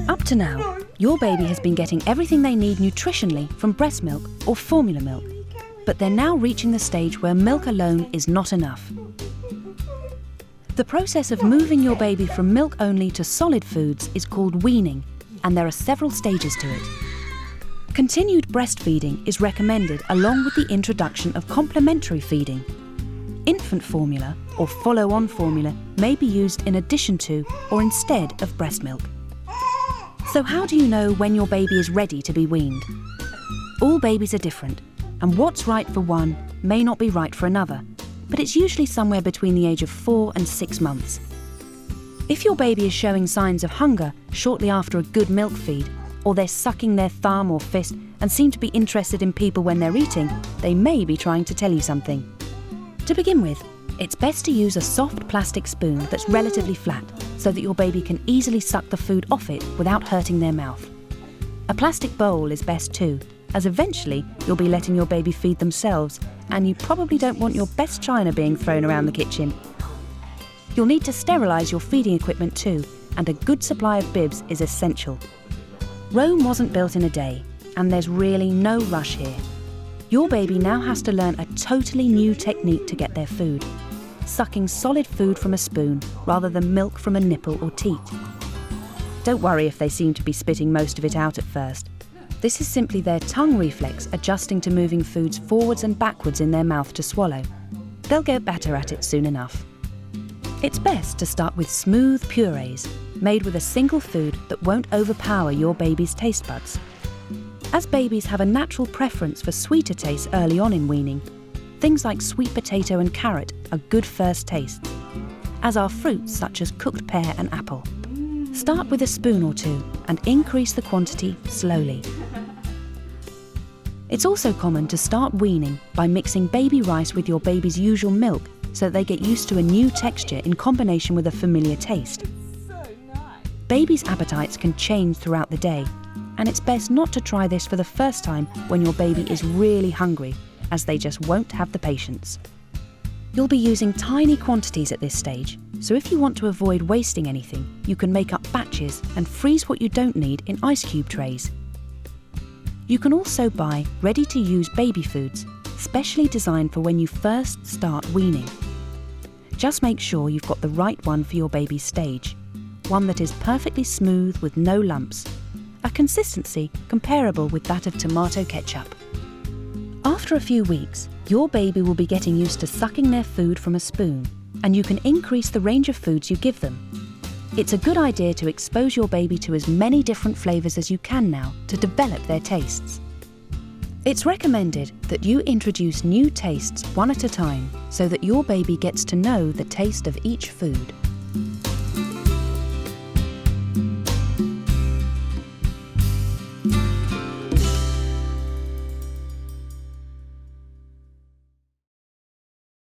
Up to now, your baby has been getting everything they need nutritionally from breast milk or formula milk, but they're now reaching the stage where milk alone is not enough. The process of moving your baby from milk only to solid foods is called weaning, and there are several stages to it. Continued breastfeeding is recommended along with the introduction of complementary feeding. Infant formula or follow-on formula may be used in addition to or instead of breast milk. So how do you know when your baby is ready to be weaned? All babies are different, and what's right for one may not be right for another, but it's usually somewhere between the age of 4 and 6 months. If your baby is showing signs of hunger shortly after a good milk feed, or they're sucking their thumb or fist and seem to be interested in people when they're eating, they may be trying to tell you something. To begin with, it's best to use a soft plastic spoon that's relatively flat so that your baby can easily suck the food off it without hurting their mouth. A plastic bowl is best too, as eventually you'll be letting your baby feed themselves, and you probably don't want your best china being thrown around the kitchen. You'll need to sterilise your feeding equipment too, and a good supply of bibs is essential. Rome wasn't built in a day, and there's really no rush here. Your baby now has to learn a totally new technique to get their food, sucking solid food from a spoon rather than milk from a nipple or teat. Don't worry if they seem to be spitting most of it out at first. This is simply their tongue reflex adjusting to moving foods forwards and backwards in their mouth to swallow. They'll get better at it soon enough. It's best to start with smooth purees, made with a single food that won't overpower your baby's taste buds. As babies have a natural preference for sweeter tastes early on in weaning, things like sweet potato and carrot are good first tastes, as are fruits such as cooked pear and apple. Start with a spoon or two and increase the quantity slowly. It's also common to start weaning by mixing baby rice with your baby's usual milk so that they get used to a new texture in combination with a familiar taste. Babies' appetites can change throughout the day, and it's best not to try this for the first time when your baby is really hungry, as they just won't have the patience. You'll be using tiny quantities at this stage, so if you want to avoid wasting anything, you can make up batches and freeze what you don't need in ice cube trays. You can also buy ready-to-use baby foods, specially designed for when you first start weaning. Just make sure you've got the right one for your baby's stage, one that is perfectly smooth with no lumps, a consistency comparable with that of tomato ketchup. After a few weeks, your baby will be getting used to sucking their food from a spoon, and you can increase the range of foods you give them. It's a good idea to expose your baby to as many different flavours as you can now to develop their tastes. It's recommended that you introduce new tastes one at a time so that your baby gets to know the taste of each food.